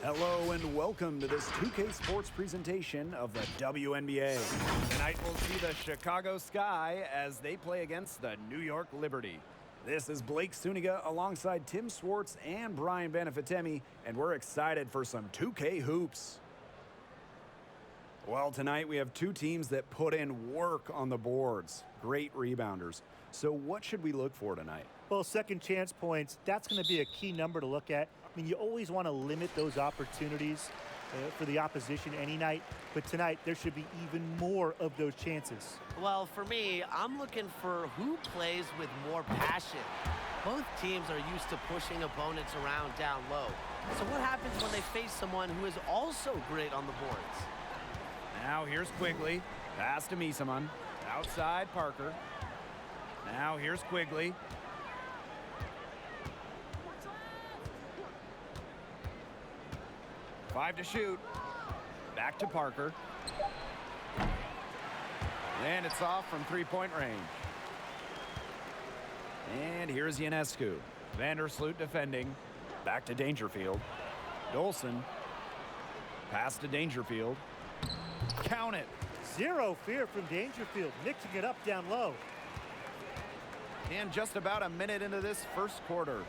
Hello and welcome to this 2K Sports presentation of the WNBA. Tonight we'll see the Chicago Sky as they play against the New York Liberty. This is Blake Suniga alongside Tim Swartz and Brian Banafitemi, and we're excited for some 2K hoops. Well, tonight we have two teams that put in work on the boards. Great rebounders. So what should we look for tonight? Well, second chance points, that's going to be a key number to look at. I mean, you always want to limit those opportunities for the opposition any night, but tonight there should be even more of those chances. Well, for me, I'm looking for who plays with more passion. Both teams are used to pushing opponents around down low. So what happens when they face someone who is also great on the boards? Now here's Quigley. Pass to Misaman. Outside Parker. Now here's Quigley. Five to shoot. Back to Parker. And it's off from three-point range. And here's Ionescu. Vandersloot defending. Back to Dangerfield. Dolson. Pass to Dangerfield. Count it. Zero fear from Dangerfield, mixing it up down low. And just about a minute into this first quarter.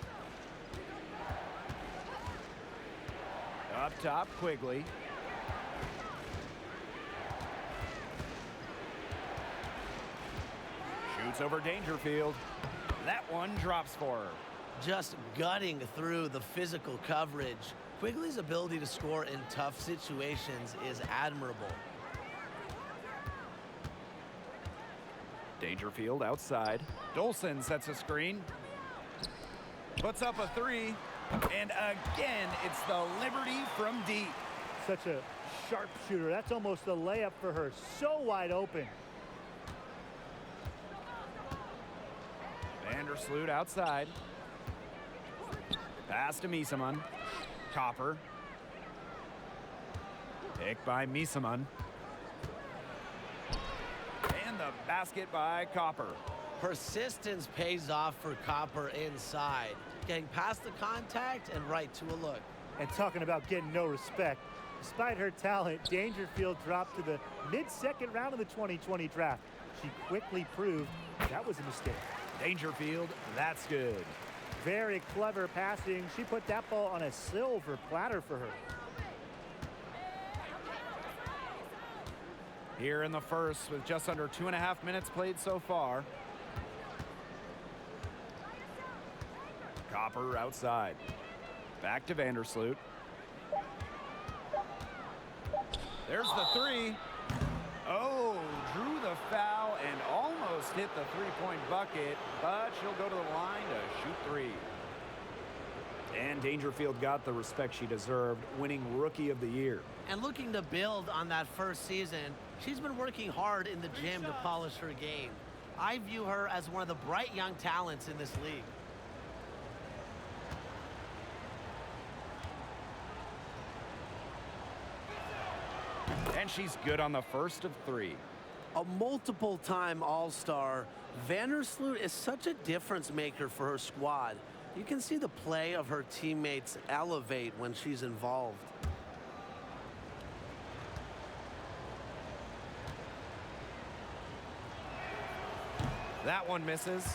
Up top, Quigley. Shoots over Dangerfield. That one drops for her. Just gutting through the physical coverage. Quigley's ability to score in tough situations is admirable. Dangerfield outside. Dolson sets a screen. Puts up a three. And again, it's the Liberty from deep. Such a sharp shooter. That's almost a layup for her. So wide open. Vandersloot outside. Pass to Misaman. Copper. Pick by Misaman. And the basket by Copper. Persistence pays off for Copper inside. Getting past the contact and right to a look. And talking about getting no respect. Despite her talent, Dangerfield dropped to the mid-second round of the 2020 draft. She quickly proved that was a mistake. Dangerfield, that's good. Very clever passing. She put that ball on a silver platter for her. Here in the first with just under 2.5 minutes played so far. Copper outside. Back to Vandersloot. There's the three. Oh, drew the foul and almost hit the three-point bucket, but she'll go to the line to shoot three. And Dangerfield got the respect she deserved, winning Rookie of the Year. And looking to build on that first season, she's been working hard in the gym to polish her game. I view her as one of the bright young talents in this league. And she's good on the first of three. A multiple-time All-Star, Vandersloot is such a difference maker for her squad. You can see the play of her teammates elevate when she's involved. That one misses.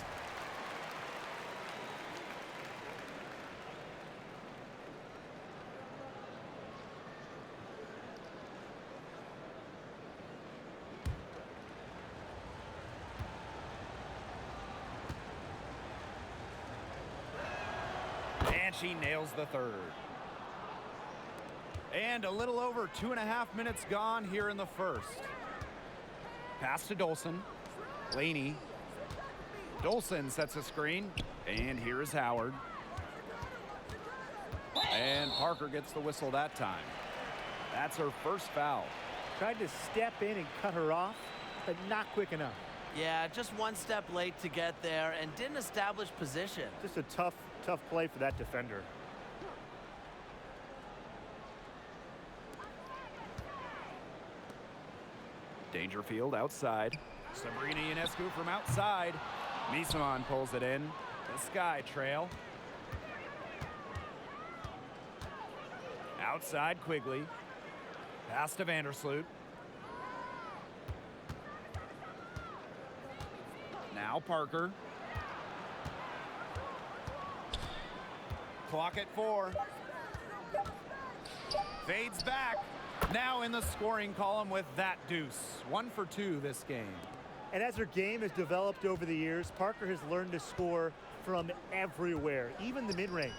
And she nails the third. And a little over 2.5 minutes gone here in the first. Pass to Dolson. Laney. Dolson sets a screen. And here is Howard. And Parker gets the whistle that time. That's her first foul. Tried to step in and cut her off, but not quick enough. Yeah, just one step late to get there and didn't establish position. Just a tough play for that defender. Dangerfield outside. Sabrina Ionescu from outside. Misaman pulls it in. The Sky trail. Outside Quigley. Pass to Vandersloot. Now Parker. Clock at 4. Fades back. Now in the scoring column with that deuce. 1 for 2 this game. And as her game has developed over the years, Parker has learned to score from everywhere, even the mid-range.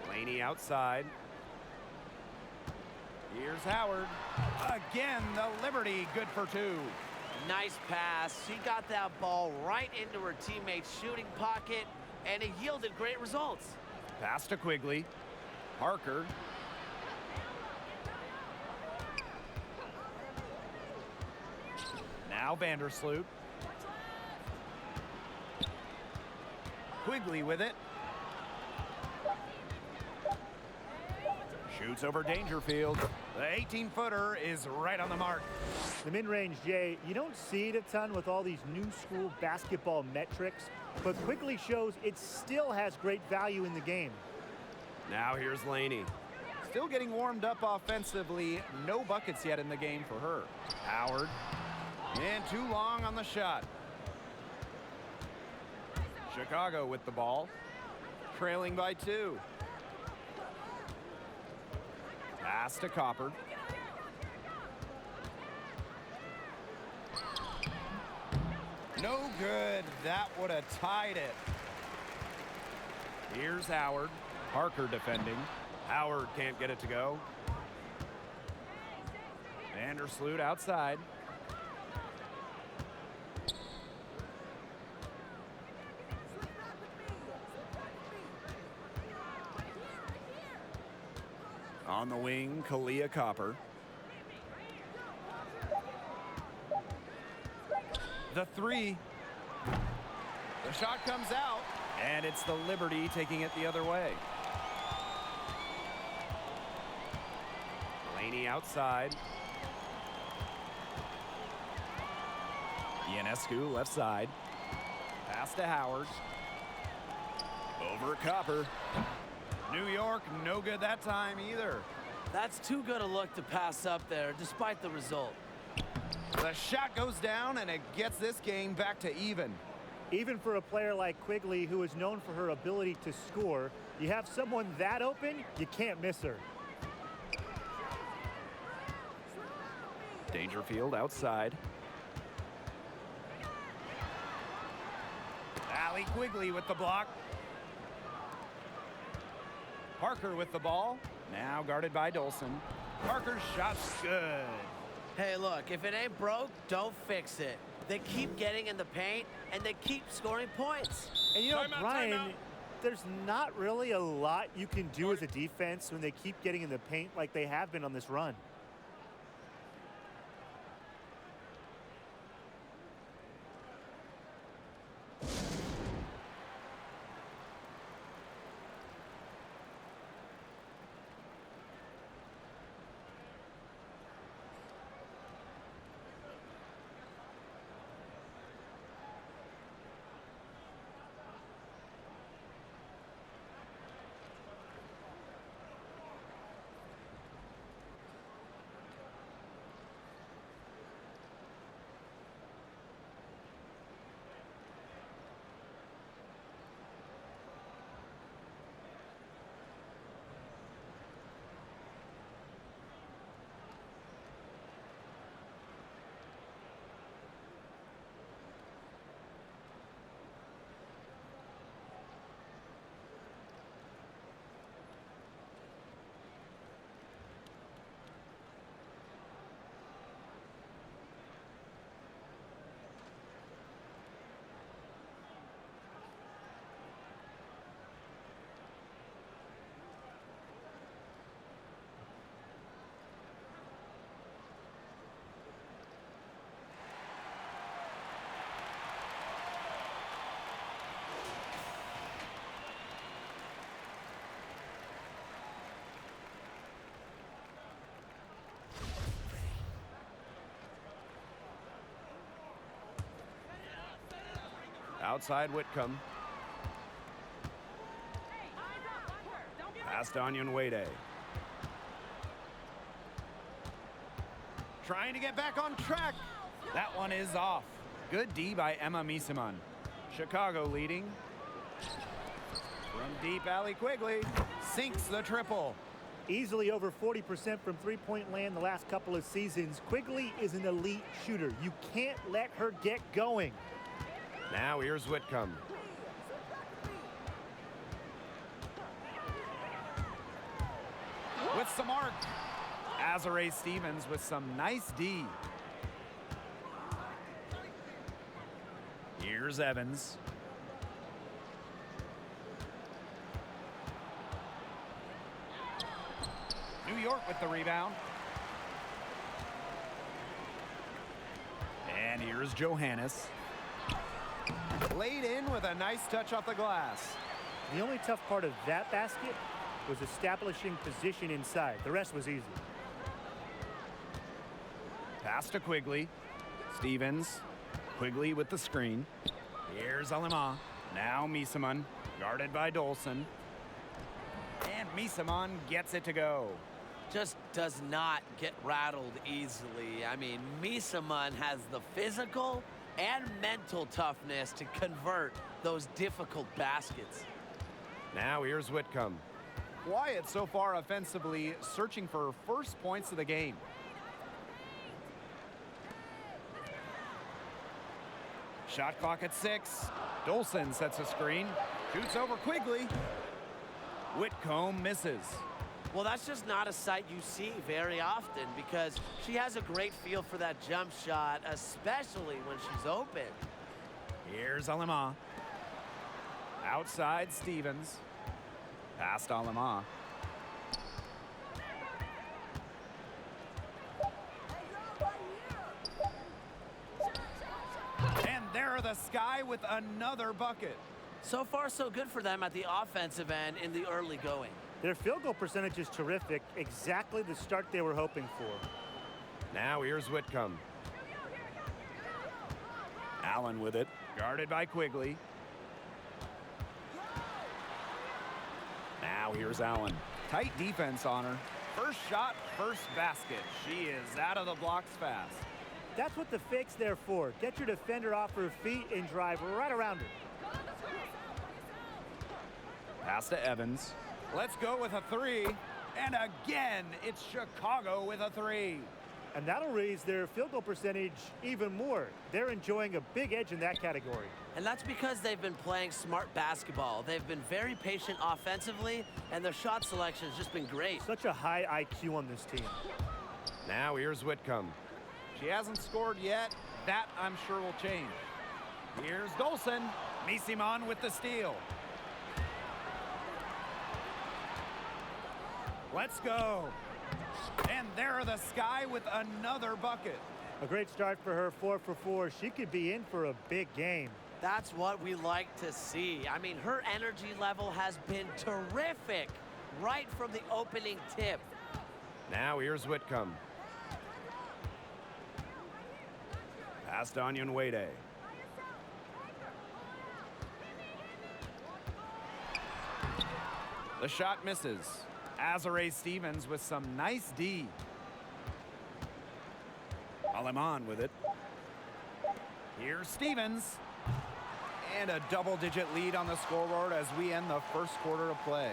Laney outside. Here's Howard. Again, the Liberty, good for 2. Nice pass. She got that ball right into her teammate's shooting pocket, and it yielded great results. Pass to Quigley. Parker. Now Vandersloot. Quigley with it. Shoots over Dangerfield. The 18-footer is right on the mark. The mid-range, Jay, you don't see it a ton with all these new school basketball metrics, but Quigley shows it still has great value in the game. Now here's Laney. Still getting warmed up offensively. No buckets yet in the game for her. Howard. And too long on the shot. Chicago with the ball. Trailing by 2. Pass to Copper. No good. That would have tied it. Here's Howard. Parker defending. Howard can't get it to go. Vandersloot outside. On the wing, Kalia Copper. The 3. The shot comes out, and it's the Liberty taking it the other way. Laney outside. Ionescu left side. Pass to Howard. Over Copper. New York, no good that time either. That's too good a look to pass up there, despite the result. The shot goes down, and it gets this game back to even. Even for a player like Quigley, who is known for her ability to score, you have someone that open, you can't miss her. Dangerfield outside. Allie Quigley with the block. Parker with the ball. Now guarded by Dolson. Parker's shot's good. Hey, look, if it ain't broke, don't fix it. They keep getting in the paint, and they keep scoring points. And you know, Timeout, Brian, timeout. there's not really a lot you can do as a defense when they keep getting in the paint like they have been on this run. Outside Whitcomb. Past Onyenwede. Trying to get back on track. That one is off. Good D by Emma Miesemann. Chicago leading. From deep alley, Quigley sinks the triple. Easily over 40% from three-point land the last couple of seasons. Quigley is an elite shooter. You can't let her get going. Now here's Whitcomb. With some arc. Azare Stevens with some nice D. Here's Evans. New York with the rebound. And here's Johannes. Laid in with a nice touch off the glass. The only tough part of that basket was establishing position inside. The rest was easy. Pass to Quigley. Stevens. Quigley with the screen. Here's Alema. Now Miesemann, guarded by Dolson. And Miesemann gets it to go. Just does not get rattled easily. I mean, Miesemann has the physical and mental toughness to convert those difficult baskets. Now here's Whitcomb. Quiet so far offensively, searching for first points of the game. Shot clock at 6. Dolson sets a screen. Shoots over Quigley. Whitcomb misses. Well, that's just not a sight you see very often because she has a great feel for that jump shot, especially when she's open. Here's Alema. Outside Stevens. Past Alema. And there are the Sky with another bucket. So far, so good for them at the offensive end in the early going. Their field goal percentage is terrific, exactly the start they were hoping for. Now here's Whitcomb. Allen with it, guarded by Quigley. Now here's Allen. Tight defense on her. First shot, first basket. She is out of the blocks fast. That's what the fake's there for. Get your defender off her feet and drive right around her. Pass to Evans. Let's go with a 3. And again, it's Chicago with a 3. And that'll raise their field goal percentage even more. They're enjoying a big edge in that category. And that's because they've been playing smart basketball. They've been very patient offensively, and their shot selection has just been great. Such a high IQ on this team. Now here's Whitcomb. She hasn't scored yet. That, I'm sure, will change. Here's Dolson. Miesemann with the steal. Let's go. And there are the Sky with another bucket. A great start for her, 4 for 4. She could be in for a big game. That's what we like to see. I mean, her energy level has been terrific right from the opening tip. Now here's Whitcomb. Past Onyenwede. The shot misses. Azare Stevens with some nice D. Aleman with it. Here's Stevens. And a double-digit lead on the scoreboard as we end the first quarter of play.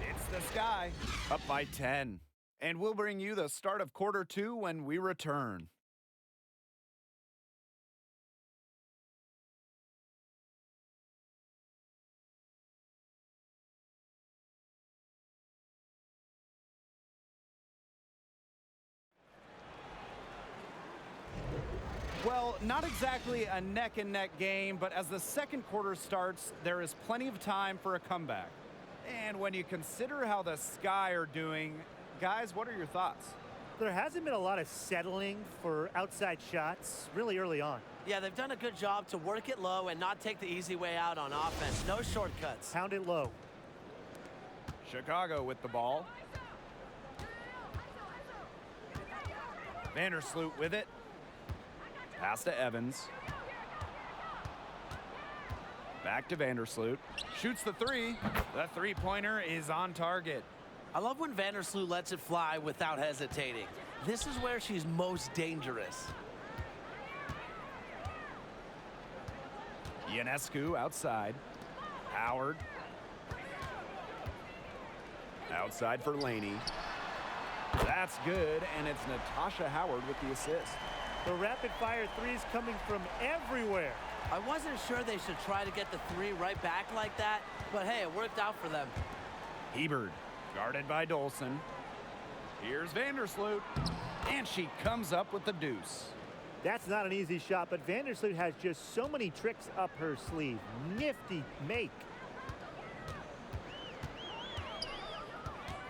It's the Sky, up by 10. And we'll bring you the start of quarter 2 when we return. Well, not exactly a neck-and-neck game, but as the second quarter starts, there is plenty of time for a comeback. And when you consider how the Sky are doing, guys, what are your thoughts? There hasn't been a lot of settling for outside shots really early on. Yeah, they've done a good job to work it low and not take the easy way out on offense. No shortcuts. Pound it low. Chicago with the ball. Vandersloot with it. Pass to Evans. Back to Vandersloot. Shoots the three. The three-pointer is on target. I love when Vandersloot lets it fly without hesitating. This is where she's most dangerous. Ionescu outside. Howard. Outside for Laney. That's good, and it's Natasha Howard with the assist. The rapid-fire threes coming from everywhere. I wasn't sure they should try to get the three right back like that, but hey, it worked out for them. Hebard, guarded by Dolson. Here's Vandersloot, and she comes up with the deuce. That's not an easy shot, but Vandersloot has just so many tricks up her sleeve. Nifty make.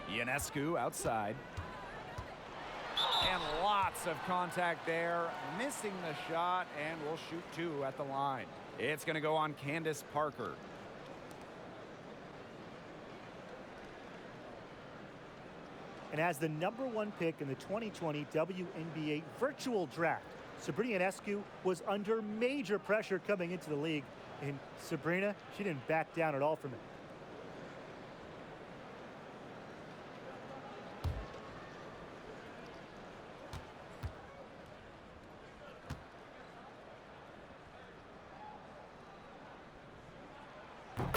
Ionescu outside. And lots of contact there. Missing the shot, and will shoot two at the line. It's going to go on Candace Parker. And as the #1 pick in the 2020 WNBA virtual draft, Sabrina Ionescu was under major pressure coming into the league. And Sabrina, she didn't back down at all from it.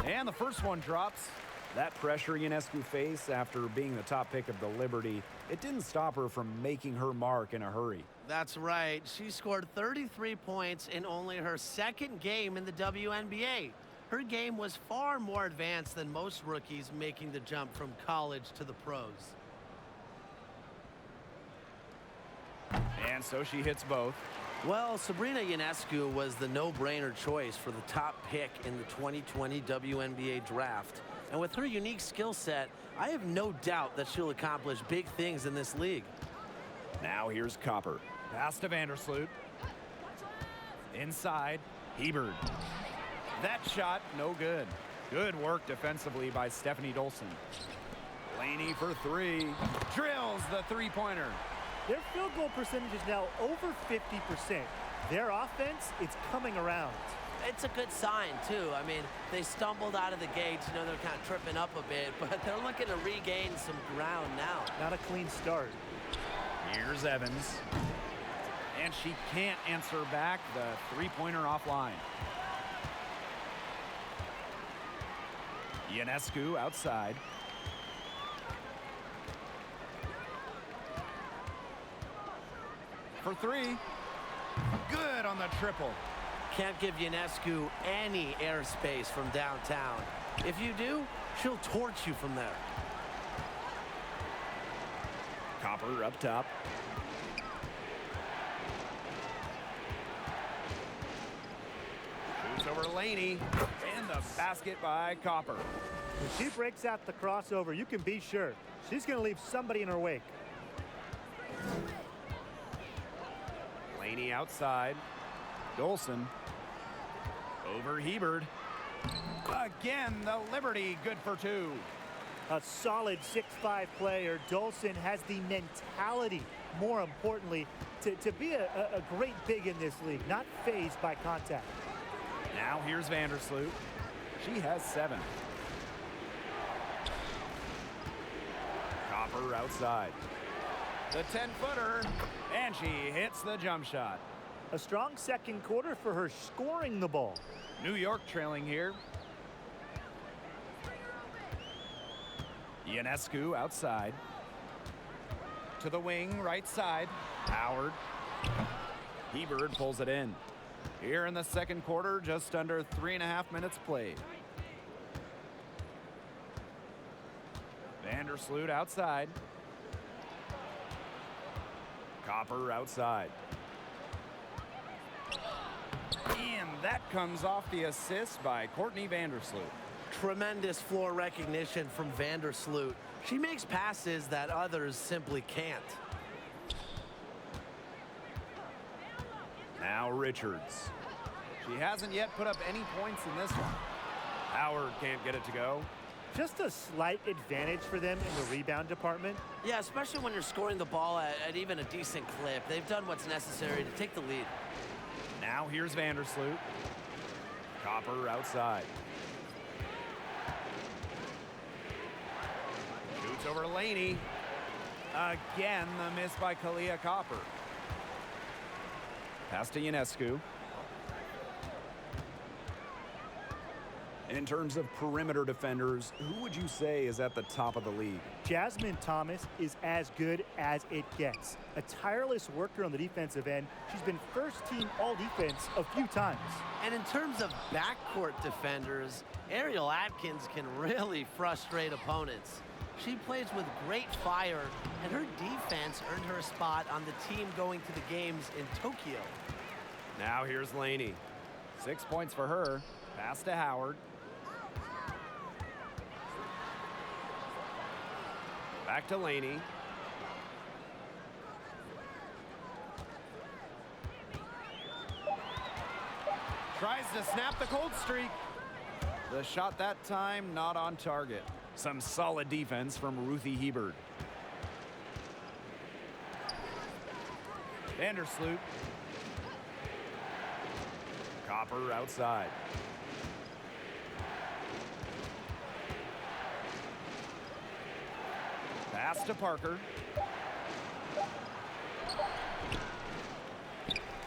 And the first one drops. That pressure Ionescu faced after being the top pick of the Liberty, it didn't stop her from making her mark in a hurry. That's right. She scored 33 points in only her second game in the WNBA. Her game was far more advanced than most rookies making the jump from college to the pros. And so she hits both. Well, Sabrina Ionescu was the no-brainer choice for the top pick in the 2020 WNBA draft. And with her unique skill set, I have no doubt that she'll accomplish big things in this league. Now here's Copper. Pass to Vandersloot. Inside, Hebard. That shot, no good. Good work defensively by Stephanie Dolson. Laney for three. Drills the three-pointer. Their field goal percentage is now over 50%. Their offense, it's coming around. It's a good sign, too. I mean, they stumbled out of the gate. You know, they're kind of tripping up a bit, but they're looking to regain some ground now. Not a clean start. Here's Evans. And she can't answer back. The three-pointer offline. Ionescu outside. For three. Good on the triple. Can't give Ionescu any airspace from downtown. If you do, she'll torch you from there. Copper up top. Shoots over Laney. And the basket by Copper. When she breaks out the crossover, you can be sure she's going to leave somebody in her wake. Laney outside. Dolson. Over Hebard. Again, the Liberty good for two. A solid 6'5" player. Dolson has the mentality, more importantly, to be a great big in this league, not fazed by contact. Now here's Vandersloot. She has 7. Copper outside. The 10-footer, and she hits the jump shot. A strong second quarter for her scoring the ball. New York trailing here. Ionescu outside. To the wing, right side. Howard. Hebard pulls it in. Here in the second quarter, just under 3.5 minutes played. Vandersloot outside. Copper outside. And that comes off the assist by Courtney Vandersloot. Tremendous floor recognition from Vandersloot. She makes passes that others simply can't. Now Richards. She hasn't yet put up any points in this one. Howard can't get it to go. Just a slight advantage for them in the rebound department. Yeah, especially when you're scoring the ball at even a decent clip. They've done what's necessary to take the lead. Now here's Vandersloot. Copper outside. Shoots over Laney. Again, the miss by Kalia Copper. Pass to Ionescu. In terms of perimeter defenders, who would you say is at the top of the league? Jasmine Thomas is as good as it gets. A tireless worker on the defensive end. She's been first team all-defense a few times. And in terms of backcourt defenders, Ariel Atkins can really frustrate opponents. She plays with great fire, and her defense earned her a spot on the team going to the games in Tokyo. Now here's Laney. 6 points for her. Pass to Howard. Back to Laney. Tries to snap the cold streak. The shot that time not on target. Some solid defense from Ruthie Hebert. Vandersloot. Copper outside. Pass to Parker.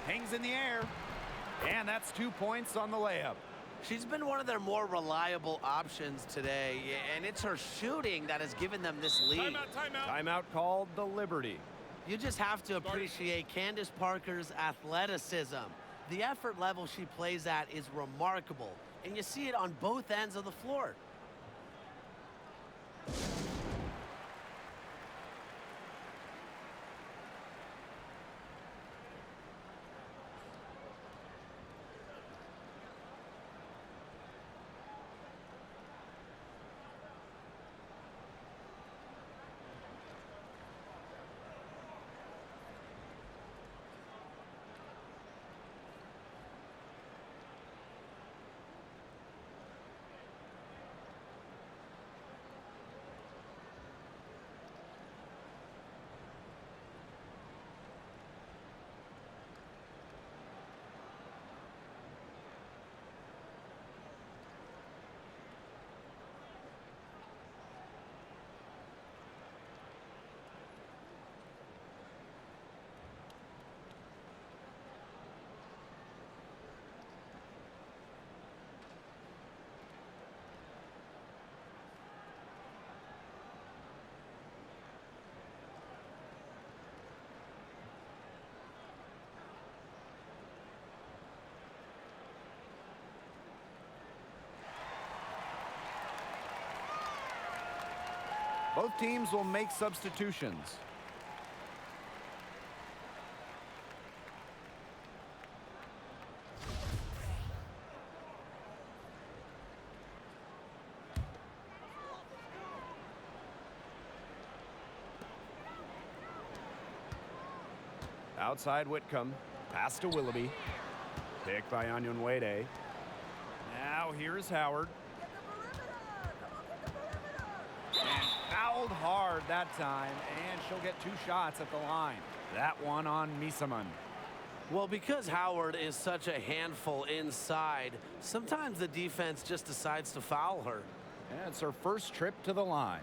Hangs in the air. And that's 2 points on the layup. She's been one of their more reliable options today, and it's her shooting that has given them this lead. Timeout called the Liberty. You just have to appreciate Candace Parker's athleticism. The effort level she plays at is remarkable, and you see it on both ends of the floor. Both teams will make substitutions. Outside Whitcomb. Pass to Willoughby. Pick by Onyenwere. Now here's Howard. And fouled hard that time, and she'll get 2 shots at the line. That one on Misaman. Well, because Howard is such a handful inside, sometimes the defense just decides to foul her. And it's her first trip to the line.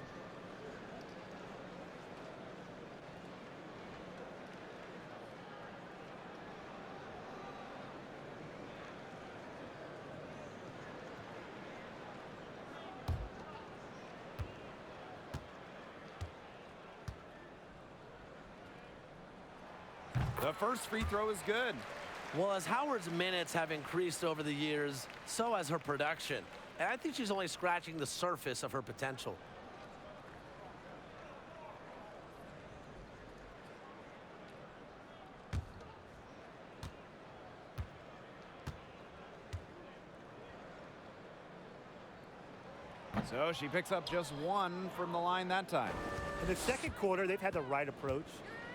The first free throw is good. Well, as Howard's minutes have increased over the years, so has her production. And I think she's only scratching the surface of her potential. So she picks up just 1 from the line that time. In the second quarter, they've had the right approach,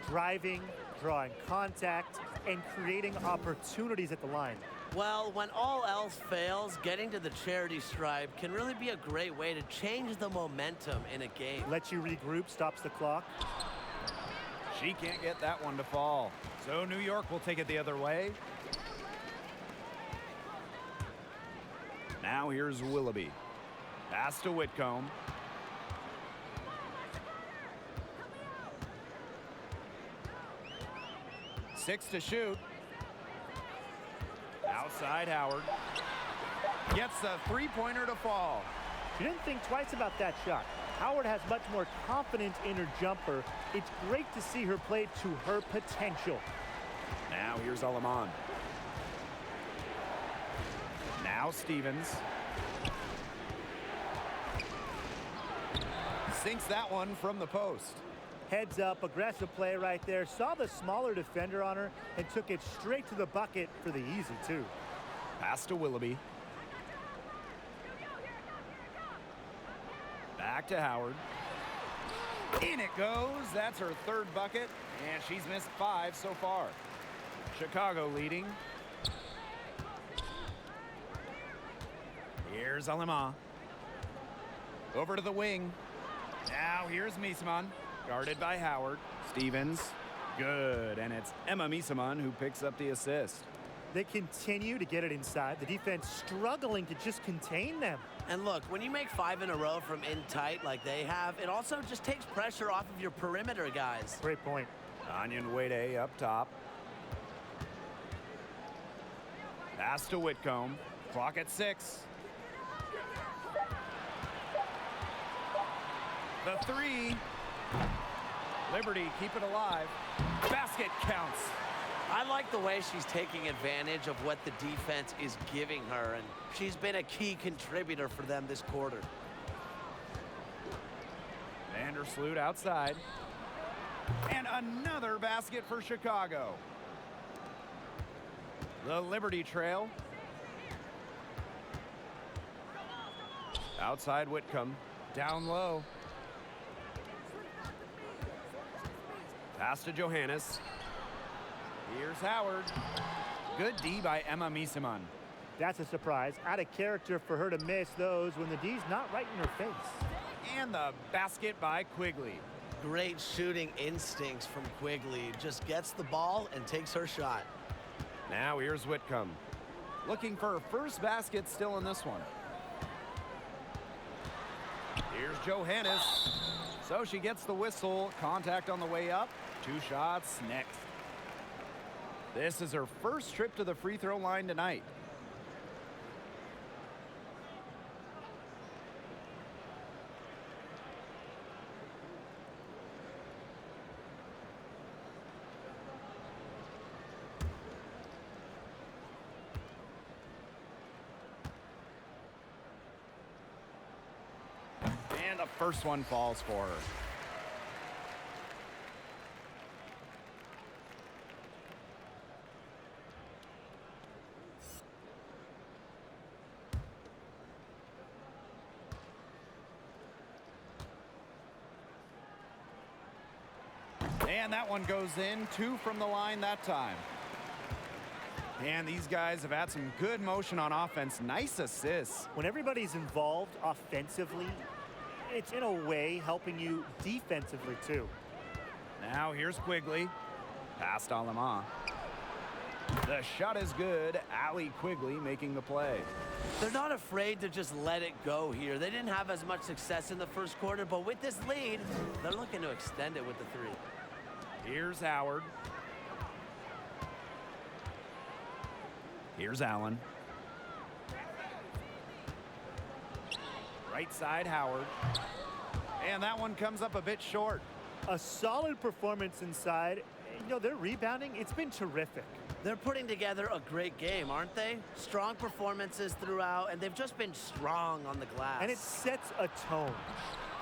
driving, drawing contact, and creating opportunities at the line. Well, when all else fails, getting to the charity stripe can really be a great way to change the momentum in a game. Let you regroup, stops the clock. She can't get that one to fall. So New York will take it the other way. Now here's Willoughby. Pass to Whitcomb. Six to shoot. Outside Howard. Gets the three-pointer to fall. She didn't think twice about that shot. Howard has much more confidence in her jumper. It's great to see her play to her potential. Now here's Alaman. Now Stevens. Sinks that one from the post. Heads up, aggressive play right there. Saw the smaller defender on her and took it straight to the bucket for the easy two. Pass to Willoughby. Back to Howard. In it goes. That's her third bucket, and she's missed 5 so far. Chicago leading. Here's Alima. Over to the wing. Now here's Misaman, guarded by Howard. Stevens, good, and it's Emma Misaman who picks up the assist. They continue to get it inside. The defense struggling to just contain them. And look, when you make 5 in a row from in tight like they have, it also just takes pressure off of your perimeter guys. Great point. Anyan Wade up top. Pass to Whitcomb. Clock at 6. The 3. Liberty, keep it alive. Basket counts. I like the way she's taking advantage of what the defense is giving her, and she's been a key contributor for them this quarter. Vandersloot outside. And another basket for Chicago. The Liberty trail. Outside Whitcomb. Down low. Pass to Johannes. Here's Howard. Good D by Emma Misaman. That's a surprise. Out of character for her to miss those when the D's not right in her face. And the basket by Quigley. Great shooting instincts from Quigley. Just gets the ball and takes her shot. Now here's Whitcomb. Looking for her first basket still in this one. Here's Johannes. So she gets the whistle. Contact on the way up. 2 shots next. This is her first trip to the free throw line tonight. And the first one falls for her. And that one goes in. 2 from the line that time. And these guys have had some good motion on offense. Nice assists. When everybody's involved offensively, it's in a way helping you defensively too. Now here's Quigley. Past Alama. The shot is good. Allie Quigley making the play. They're not afraid to just let it go here. They didn't have as much success in the first quarter, but with this lead, they're looking to extend it with the 3. Here's Howard. Here's Allen. Right side, Howard. And that one comes up a bit short. A solid performance inside. You know, their rebounding, it's been terrific. They're putting together a great game, aren't they? Strong performances throughout, and they've just been strong on the glass. And it sets a tone.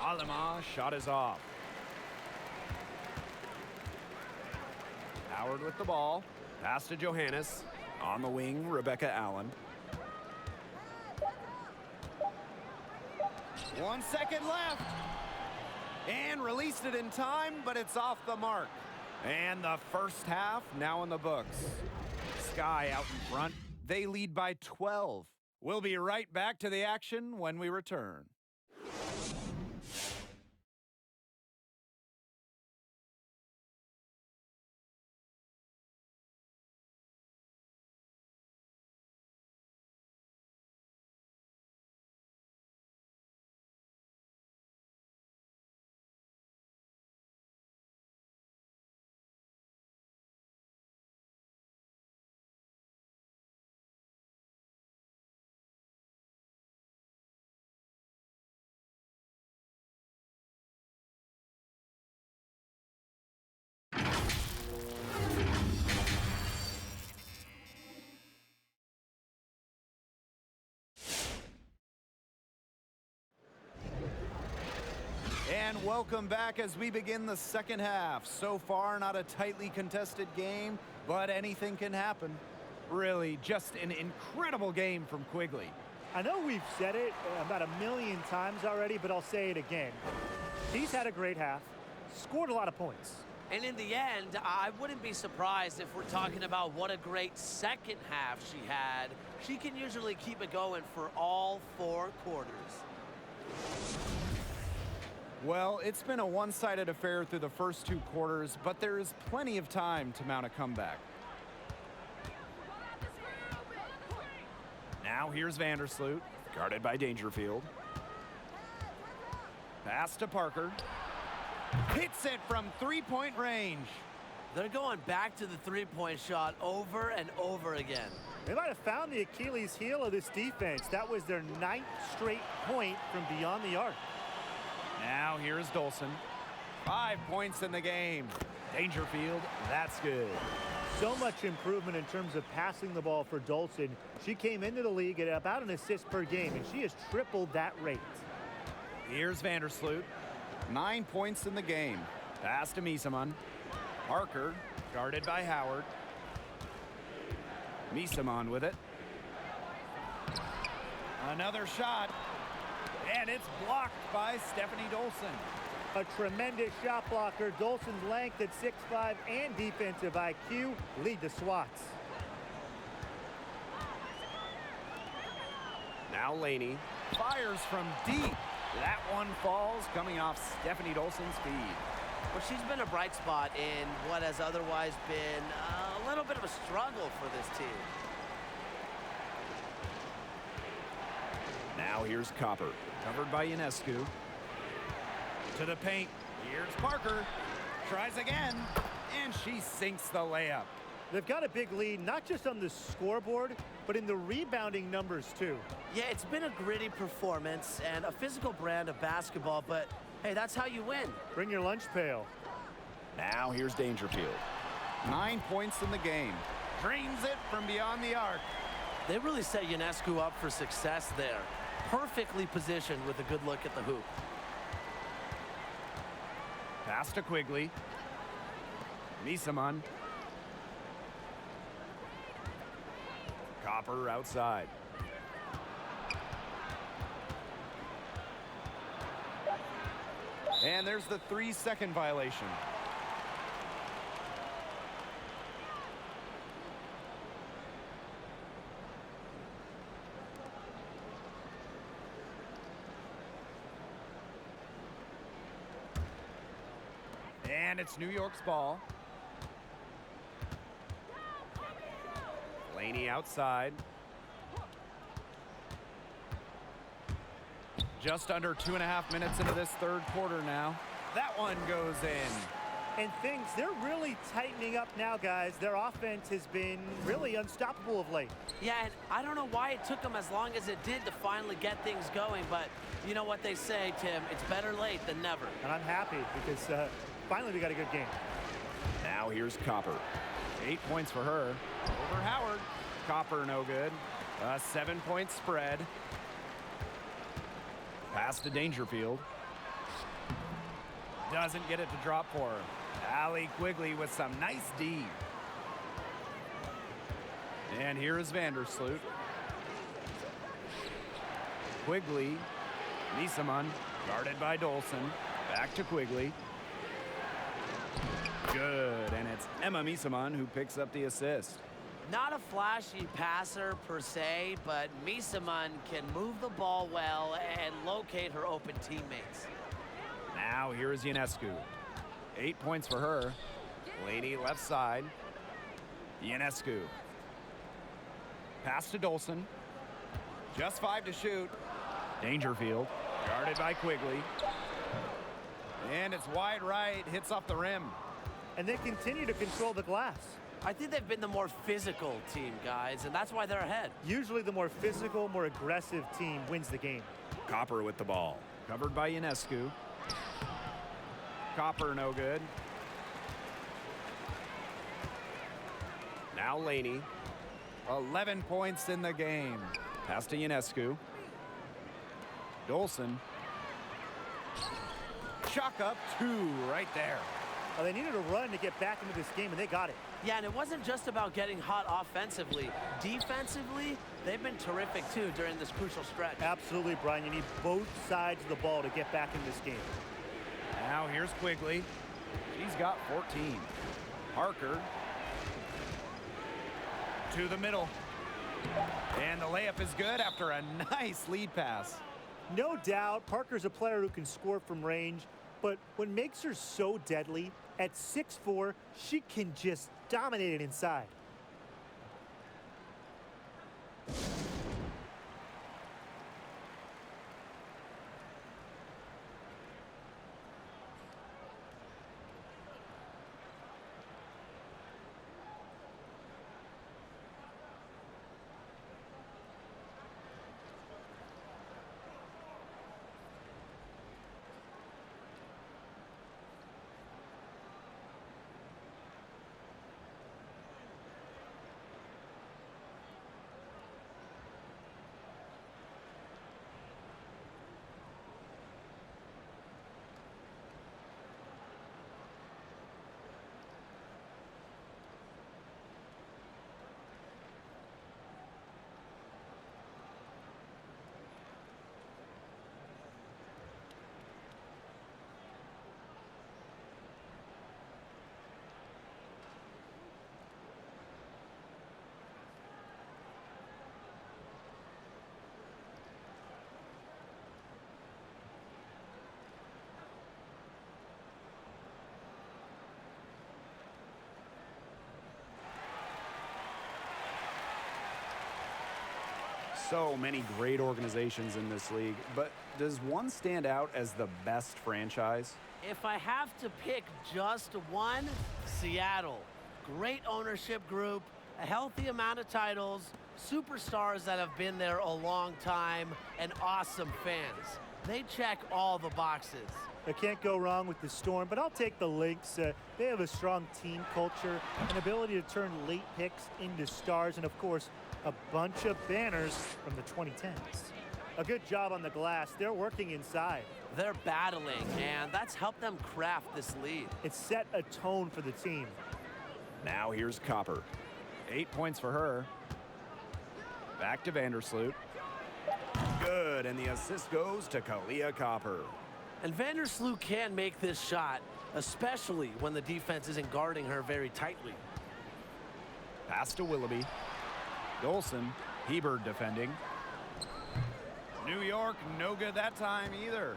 Alama shot is off. Howard with the ball. Pass to Johannes. On the wing, Rebecca Allen. 1 second left. And released it in time, but it's off the mark. And the first half now in the books. Sky out in front. They lead by 12. We'll be right back to the action when we return. And welcome back as we begin the second half. So far, not a tightly contested game, but anything can happen. Really, just an incredible game from Quigley. I know we've said it about a million times already, but I'll say it again. She's had a great half, scored a lot of points. And in the end, I wouldn't be surprised if we're talking about what a great second half she had. She can usually keep it going for all 4 quarters. Well, it's been a one-sided affair through the first 2 quarters, but there is plenty of time to mount a comeback. Now here's Vandersloot, guarded by Dangerfield. Pass to Parker. Hits it from 3-point range. They're going back to the 3-point shot over and over again. They might have found the Achilles heel of this defense. That was their 9th straight point from beyond the arc. Now here's Dolson. 5 points in the game. Dangerfield, that's good. So much improvement in terms of passing the ball for Dolson. She came into the league at about an assist per game, and she has tripled that rate. Here's Vandersloot. 9 points in the game. Pass to Misaman. Parker, guarded by Howard. Misaman with it. Another shot. And it's blocked by Stephanie Dolson. A tremendous shot blocker. Dolson's length at 6'5" and defensive IQ lead the swats. Now Laney fires from deep. That one falls, coming off Stephanie Dolson's feed. Well, she's been a bright spot in what has otherwise been a little bit of a struggle for this team. Now here's Copper, covered by Ionescu. To the paint. Here's Parker. Tries again, and she sinks the layup. They've got a big lead, not just on the scoreboard, but in the rebounding numbers, too. Yeah, it's been a gritty performance and a physical brand of basketball, but hey, that's how you win. Bring your lunch pail. Now here's Dangerfield. 9 points in the game. Drains it from beyond the arc. They really set Ionescu up for success there. Perfectly positioned with a good look at the hoop. Pass to Quigley. Misaman. Copper outside. And there's the 3-second violation. And it's New York's ball. Laney outside. Just under 2.5 minutes into this third quarter now. That one goes in. And they're really tightening up now, guys. Their offense has been really unstoppable of late. Yeah, and I don't know why it took them as long as it did to finally get things going, but you know what they say, Tim, it's better late than never. And I'm happy because finally we got a good game. Now here's Copper. 8 points for her. Over Howard. Copper no good. A 7-point spread. Pass to Dangerfield. Doesn't get it to drop for her. Allie Quigley with some nice D. And here is Vandersloot. Quigley. Misaman, guarded by Dolson. Back to Quigley. Good, and it's Emma Misaman who picks up the assist. Not a flashy passer per se, but Misaman can move the ball well and locate her open teammates. Now here is Ionescu. 8 points for her. Laney left side. Ionescu. Pass to Dolson. Just 5 to shoot. Dangerfield, guarded by Quigley. And it's wide right, hits off the rim. And they continue to control the glass. I think they've been the more physical team, guys, and that's why they're ahead. Usually the more physical, more aggressive team wins the game. Copper with the ball. Covered by Ionescu. Copper no good. Now Laney. 11 points in the game. Pass to Ionescu. Dolson. Chuck up 2 right there. Well, they needed a run to get back into this game, and they got it. Yeah, and it wasn't just about getting hot offensively. Defensively, they've been terrific, too, during this crucial stretch. Absolutely, Brian. You need both sides of the ball to get back in this game. Now here's Quigley. She's got 14. Parker to the middle. And the layup is good after a nice lead pass. No doubt, Parker's a player who can score from range, but what makes her so deadly, at 6'4", she can just dominate it inside. So many great organizations in this league, but does one stand out as the best franchise? If I have to pick just one, Seattle. Great ownership group, a healthy amount of titles, superstars that have been there a long time, and awesome fans. They check all the boxes. I can't go wrong with the Storm, but I'll take the Lynx. They have a strong team culture, an ability to turn late picks into stars, and of course, a bunch of banners from the 2010s. A good job on the glass. They're working inside. They're battling, and that's helped them craft this lead. It set a tone for the team. Now here's Copper. 8 points for her. Back to Vandersloot. Good, and the assist goes to Kalia Copper. And Vandersloot can make this shot, especially when the defense isn't guarding her very tightly. Pass to Willoughby. Dolson, Hebert defending. New York, no good that time either.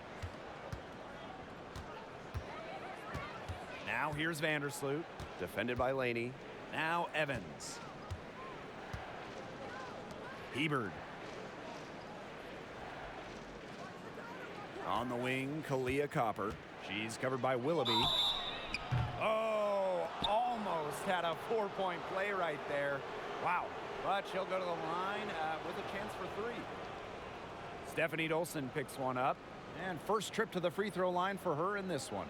Now here's Vandersloot, defended by Laney. Now Evans. Hebert. On the wing, Kalia Copper. She's covered by Willoughby. Oh, almost had a 4-point play right there. Wow. But she'll go to the line with a chance for 3. Stephanie Dolson picks one up. And first trip to the free throw line for her in this one.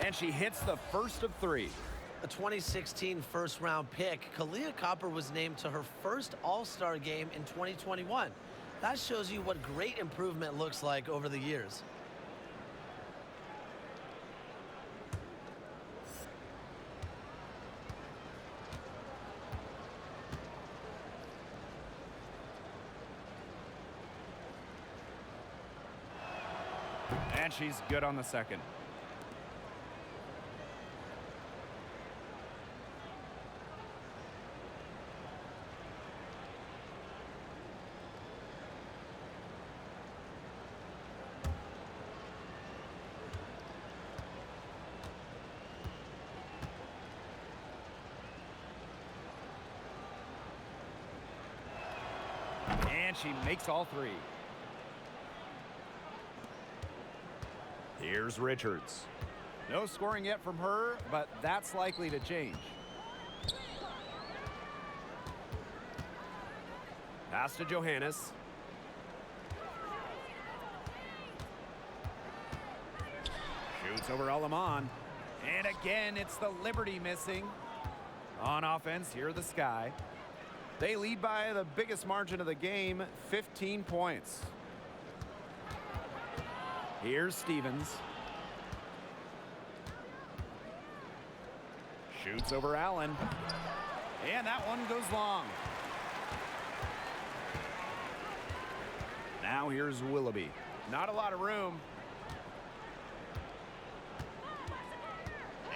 And she hits the first of 3. A 2016 first-round pick, Kalia Copper was named to her first All-Star game in 2021. That shows you what great improvement looks like over the years. And she's good on the second. And she makes all 3. Here's Richards. No scoring yet from her, but that's likely to change. Pass to Johannes. Shoots over Alaman. And again, it's the Liberty missing. On offense, here are the Sky. They lead by the biggest margin of the game, 15 points. Here's Stevens. Shoots over Allen. And that one goes long. Now here's Willoughby. Not a lot of room.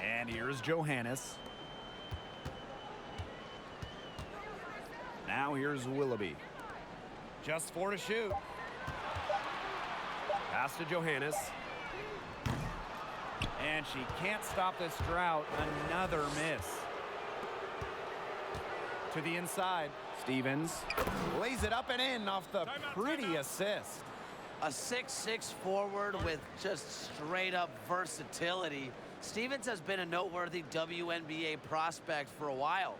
And here's Johannes. Now here's Willoughby. Just 4 to shoot. Pass to Johannes. And she can't stop this drought. Another miss. To the inside. Stevens lays it up and in off the pretty assist. A 6'6" forward with just straight up versatility. Stevens has been a noteworthy WNBA prospect for a while.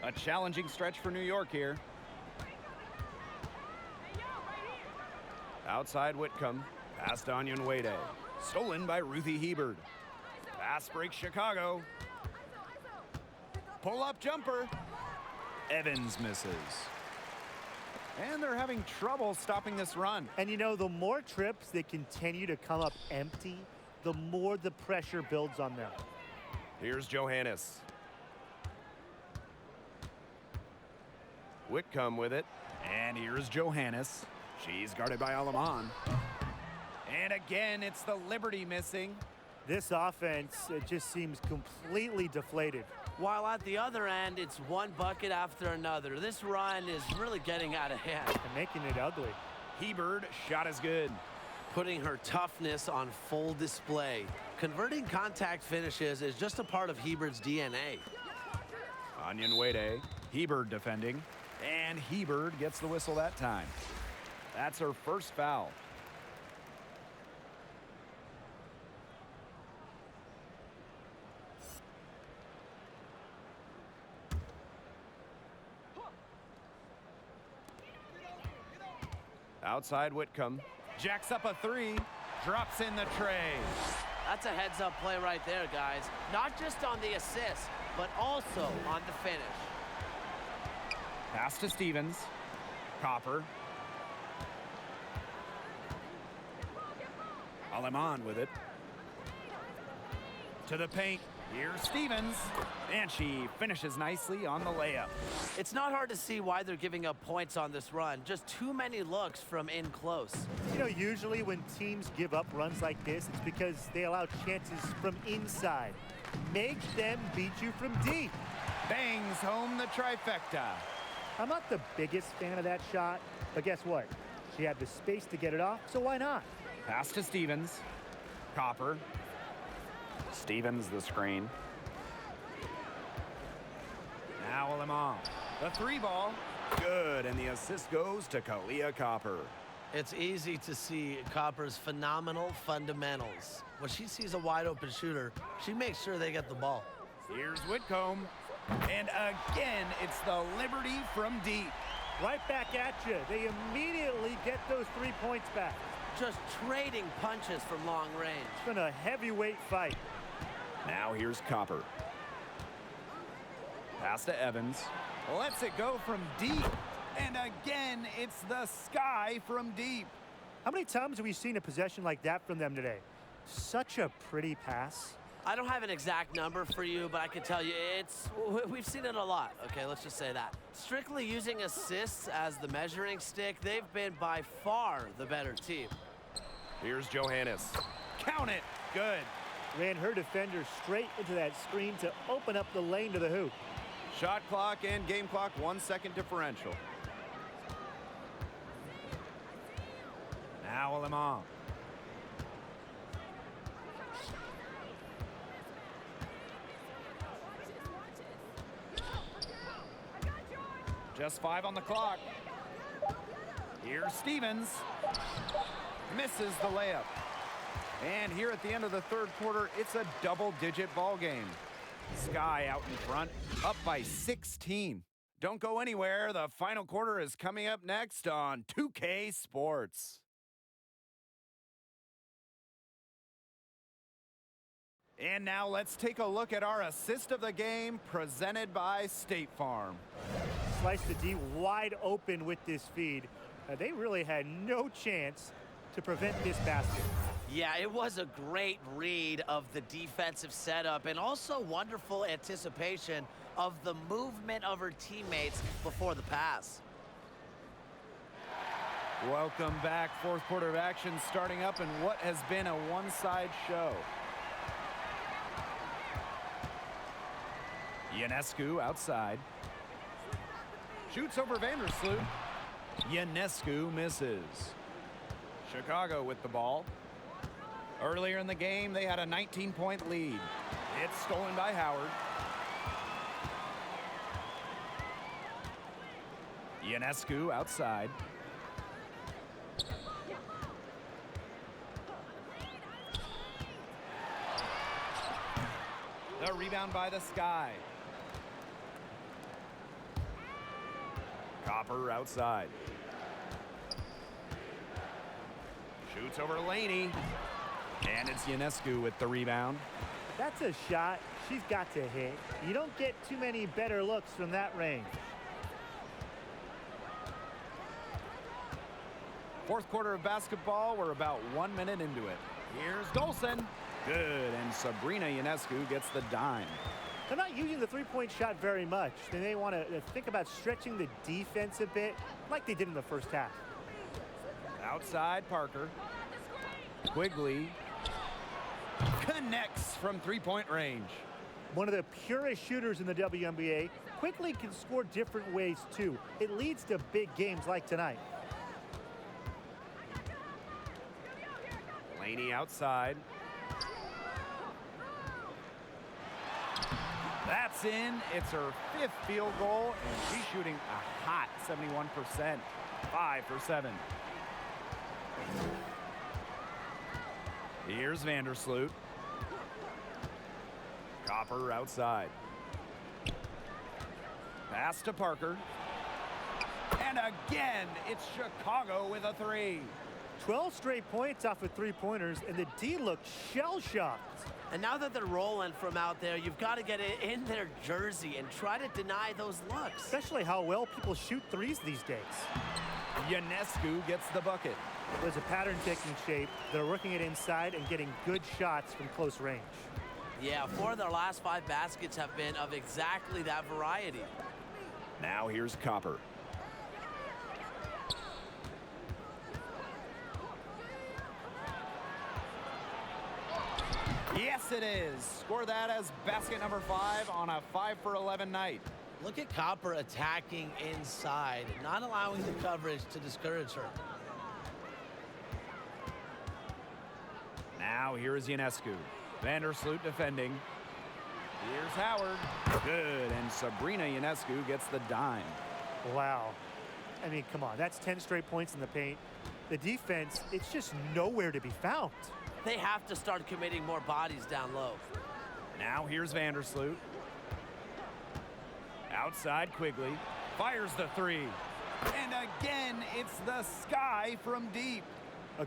A challenging stretch for New York here. Outside Whitcomb. Past Onion Wade. Stolen by Ruthie Hebert. Pass break Chicago. Pull-up jumper. Evans misses. And they're having trouble stopping this run. And you know, the more trips they continue to come up empty, the more the pressure builds on them. Here's Johannes. Whitcomb with it. And here's Johannes. She's guarded by Alaman. And again, it's the Liberty missing. This offense, it just seems completely deflated. While at the other end, it's one bucket after another. This run is really getting out of hand. And making it ugly. Hebert, shot is good. Putting her toughness on full display. Converting contact finishes is just a part of Hebert's DNA. Onion Wade. Hebert defending. And Hebert gets the whistle that time. That's her first foul. Outside Whitcomb. Jacks up a three. Drops in the tray. That's a heads-up play right there, guys. Not just on the assist, but also on the finish. Pass to Stevens. Copper. Alaman with it. To the paint. Here's Stevens. And she finishes nicely on the layup. It's not hard to see why they're giving up points on this run. Just too many looks from in close. You know, usually when teams give up runs like this, it's because they allow chances from inside. Make them beat you from deep. Bangs home the trifecta. I'm not the biggest fan of that shot, but guess what? She had the space to get it off, so why not? Pass to Stevens. Copper. Stevens the screen. Now Lemon. The three ball. Good, and the assist goes to Kalia Copper. It's easy to see Copper's phenomenal fundamentals. When she sees a wide-open shooter, she makes sure they get the ball. Here's Whitcomb. And again, it's the Liberty from deep. Right back at you. They immediately get those 3 points back. Just trading punches from long range. It's been a heavyweight fight. Now here's Copper. Pass to Evans. Lets it go from deep. And again, it's the Sky from deep. How many times have we seen a possession like that from them today? Such a pretty pass. I don't have an exact number for you, but I can tell you we've seen it a lot. Okay, let's just say that. Strictly using assists as the measuring stick, they've been by far the better team. Here's Johannes. Count it. Good. Ran her defender straight into that screen to open up the lane to the hoop. Shot clock and game clock 1 second differential. Now Lemon. Just 5 on the clock. Here's Stevens. Misses the layup. And here at the end of the third quarter, it's a double-digit ball game. Sky out in front, up by 16. Don't go anywhere. The final quarter is coming up next on 2K Sports. And now let's take a look at our assist of the game presented by State Farm. Slice the D wide open with this feed. They really had no chance to prevent this basket. Yeah, it was a great read of the defensive setup and also wonderful anticipation of the movement of her teammates before the pass. Welcome back. Fourth quarter of action starting up in what has been a one-side show. Ionescu outside. Shoots over Vandersloot. Ionescu misses. Chicago with the ball. Earlier in the game, they had a 19-point lead. It's stolen by Howard. Ionescu outside. The rebound by the Sky. Copper outside. Shoots over Laney. And it's Ionescu with the rebound. That's a shot she's got to hit. You don't get too many better looks from that range. Fourth quarter of basketball, we're about 1 minute into it. Here's Golson. Good, and Sabrina Ionescu gets the dime. They're not using the three-point shot very much. They may want to think about stretching the defense a bit like they did in the first half. Outside Parker. Quigley connects from three-point range. One of the purest shooters in the WNBA. Quigley can score different ways too. It leads to big games like tonight. Laney outside. That's in. It's her 5th field goal, and she's shooting a hot 71%. 5 for 7. Here's Vandersloot. Copper outside. Pass to Parker. And again, it's Chicago with a 3. 12 straight points off of three-pointers, and the D looked shell-shocked. And now that they're rolling from out there, you've got to get it in their jersey and try to deny those looks. Especially how well people shoot threes these days. Ionescu gets the bucket. There's a pattern taking shape. They're working it inside and getting good shots from close range. Yeah, 4 of their last 5 baskets have been of exactly that variety. Now here's Copper. Yes, it is. Score that as basket number 5 on a 5 for 11 night. Look at Copper attacking inside, not allowing the coverage to discourage her. Now here is Ionescu. Vandersloot defending. Here's Howard. Good, and Sabrina Ionescu gets the dime. Wow. I mean, come on. That's 10 straight points in the paint. The defense, it's just nowhere to be found. They have to start committing more bodies down low. Now here's Vandersloot. Outside Quigley. Fires the three. And again, it's the Sky from deep.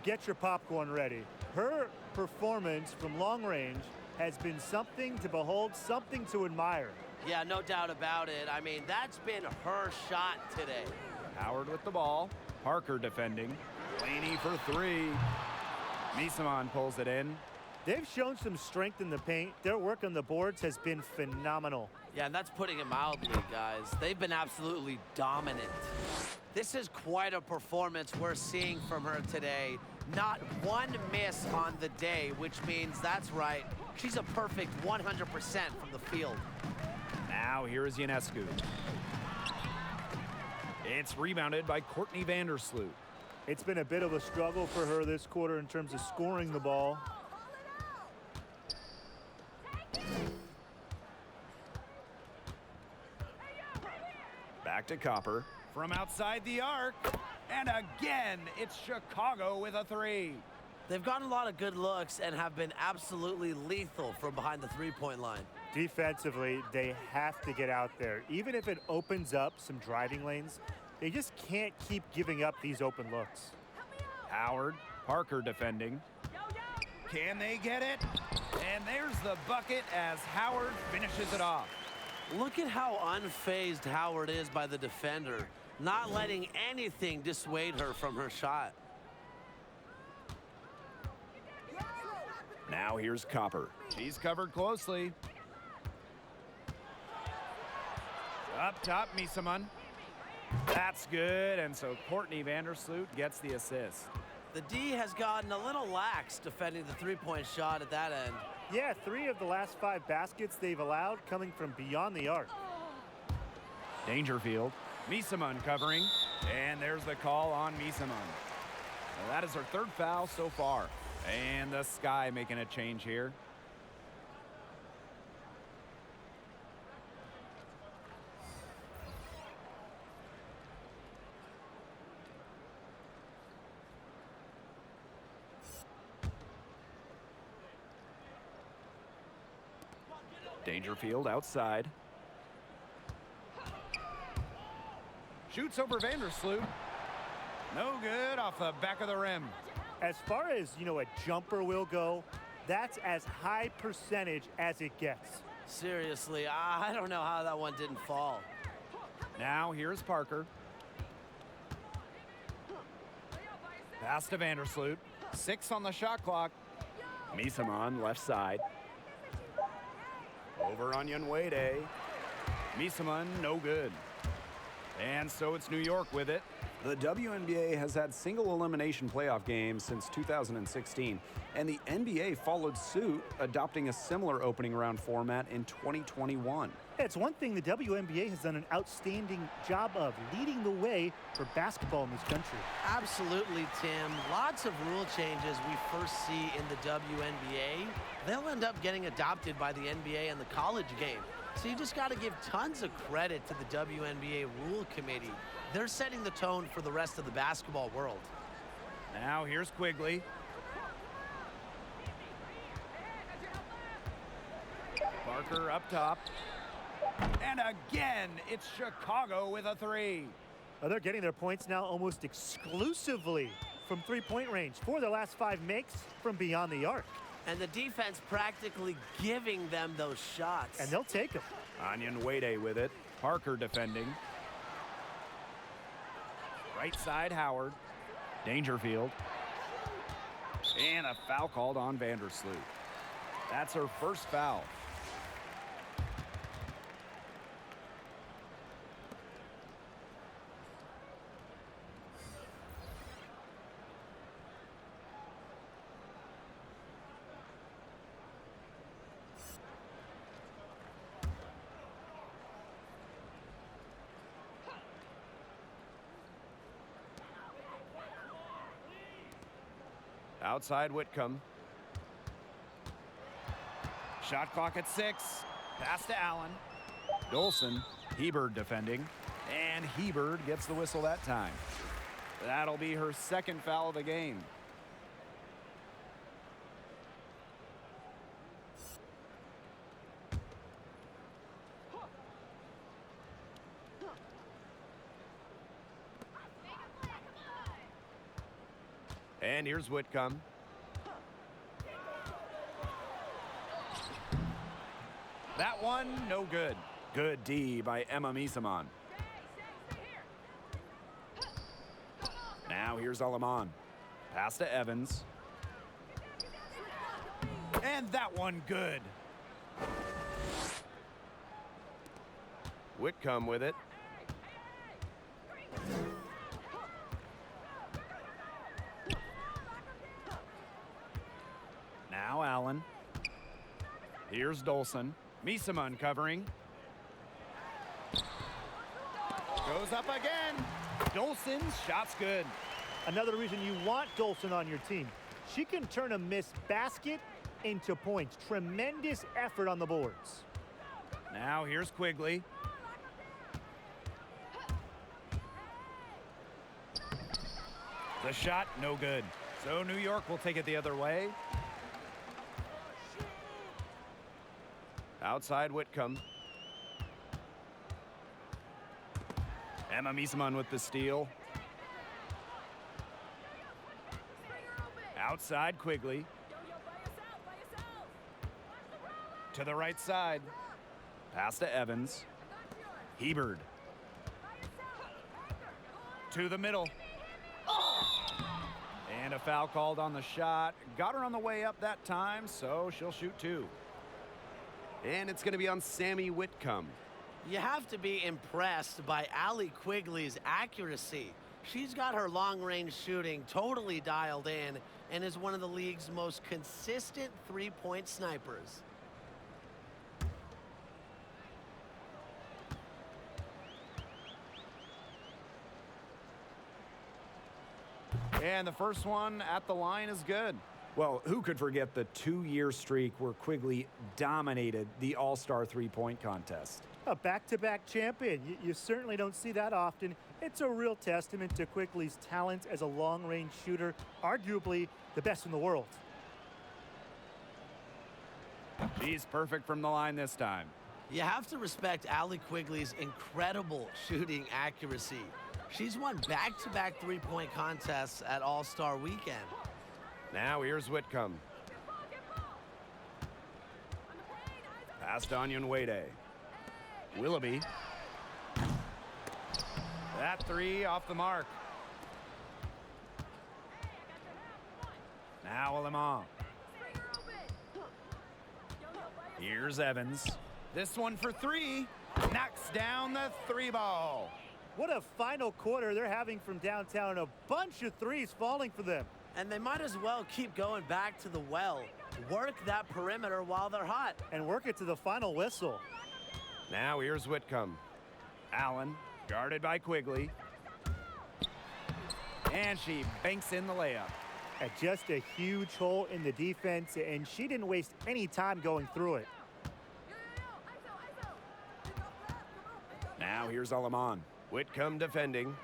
Get your popcorn ready. Her performance from long range has been something to behold, something to admire. Yeah, no doubt about it. I mean, that's been her shot today. Howard with the ball. Parker defending. Laney for three. Misamon pulls it in. They've shown some strength in the paint. Their work on the boards has been phenomenal. Yeah, and that's putting it mildly, guys. They've been absolutely dominant. This is quite a performance we're seeing from her today. Not one miss on the day, which means, that's right, she's a perfect 100% from the field. Now here is Ionescu. It's rebounded by Courtney Vandersloot. It's been a bit of a struggle for her this quarter in terms of scoring the ball. Back to Copper. From outside the arc. And again, it's Chicago with a three. They've gotten a lot of good looks and have been absolutely lethal from behind the three-point line. Defensively, they have to get out there. Even if it opens up some driving lanes, they just can't keep giving up these open looks. Howard, Parker defending. Can they get it? And there's the bucket as Howard finishes it off. Look at how unfazed Howard is by the defender, not letting anything dissuade her from her shot. Now here's Copper. She's covered closely. Up top, Misamon. That's good, and so Courtney Vandersloot gets the assist. The D has gotten a little lax defending the three-point shot at that end. Yeah, 3 of the last 5 baskets they've allowed coming from beyond the arc. Dangerfield. Misamon covering, and there's the call on Misamon. Well, that is her 3rd foul so far. And the Sky making a change here. Dangerfield outside. Shoots over Vandersloot. No good, off the back of the rim. As far as, a jumper will go, that's as high percentage as it gets. Seriously, I don't know how that one didn't fall. Now here's Parker. Pass to Vandersloot. 6 on the shot clock. Misamon left side. Over on Yanwede. Misamon no good. And so it's New York with it. The WNBA has had single elimination playoff games since 2016, and the NBA followed suit, adopting a similar opening round format in 2021. It's one thing the WNBA has done an outstanding job of, leading the way for basketball in this country. Absolutely, Tim. Lots of rule changes we first see in the WNBA. They'll end up getting adopted by the NBA and the college game. So you just got to give tons of credit to the WNBA Rule Committee. They're setting the tone for the rest of the basketball world. Now here's Quigley. Parker up top. And again, it's Chicago with a three. Well, they're getting their points now almost exclusively from three-point range. 4 of their last 5 makes from beyond the arc. And the defense practically giving them those shots. And they'll take them. Anyan Wade with it. Parker defending. Right side, Howard. Dangerfield. And a foul called on Vandersloot. That's her first foul. Outside Whitcomb. Shot clock at 6. Pass to Allen. Dolson. Hebert defending. And Hebert gets the whistle that time. That'll be her second foul of the game. And here's Whitcomb. That one, no good. Good D by Emma Misaman. Now here's Alaman. Pass to Evans. And that one good. Whitcomb with it. Now Allen. Here's Dolson. Misaman covering. Goes up again. Dolson's shot's good. Another reason you want Dolson on your team. She can turn a missed basket into points. Tremendous effort on the boards. Now here's Quigley. The shot, no good. So New York will take it the other way. Outside Whitcomb. Emma Misaman with the steal. Outside Quigley. To the right side. Pass to Evans. Hebert. To the middle. And a foul called on the shot. Got her on the way up that time, so she'll shoot two. And it's going to be on Sammy Whitcomb. You have to be impressed by Allie Quigley's accuracy. She's got her long-range shooting totally dialed in and is one of the league's most consistent three-point snipers. And the first one at the line is good. Well, who could forget the 2-year streak where Quigley dominated the All-Star three-point contest? A back-to-back champion. You certainly don't see that often. It's a real testament to Quigley's talent as a long-range shooter, arguably the best in the world. She's perfect from the line this time. You have to respect Allie Quigley's incredible shooting accuracy. She's won back-to-back three-point contests at All-Star Weekend. Now here's Whitcomb. Pass to Onyenwere. Willoughby. That three off the mark. Now Alaman. Here's Evans. This one for three. Knocks down the three ball. What a final quarter they're having from downtown. A bunch of threes falling for them. And they might as well keep going back to the well. Work that perimeter while they're hot. And work it to the final whistle. Now here's Whitcomb. Allen, guarded by Quigley. And she banks in the layup. Just a huge hole in the defense, and she didn't waste any time going through it. Now here's Alaman. Whitcomb defending.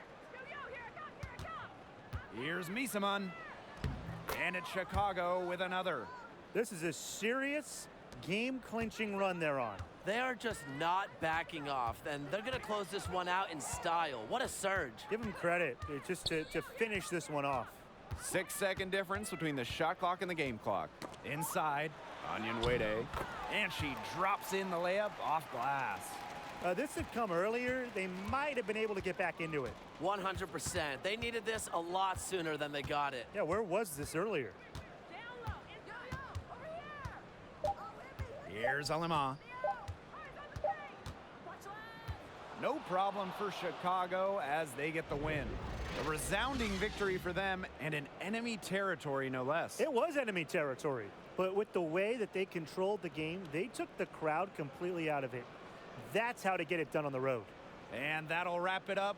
Here's Misaman. And it's Chicago with another. This is a serious game-clinching run they're on. They are just not backing off, and they're going to close this one out in style. What a surge. Give them credit just to finish this one off. 6-second difference between the shot clock and the game clock. Inside, Onyenwere. And she drops in the layup off glass. This had come earlier. They might have been able to get back into it. 100%. They needed this a lot sooner than they got it. Yeah, where was this earlier? Here's Alema. No problem for Chicago as they get the win. A resounding victory for them and an enemy territory, no less. It was enemy territory, but with the way that they controlled the game, they took the crowd completely out of it. That's how to get it done on the road. And that'll wrap it up.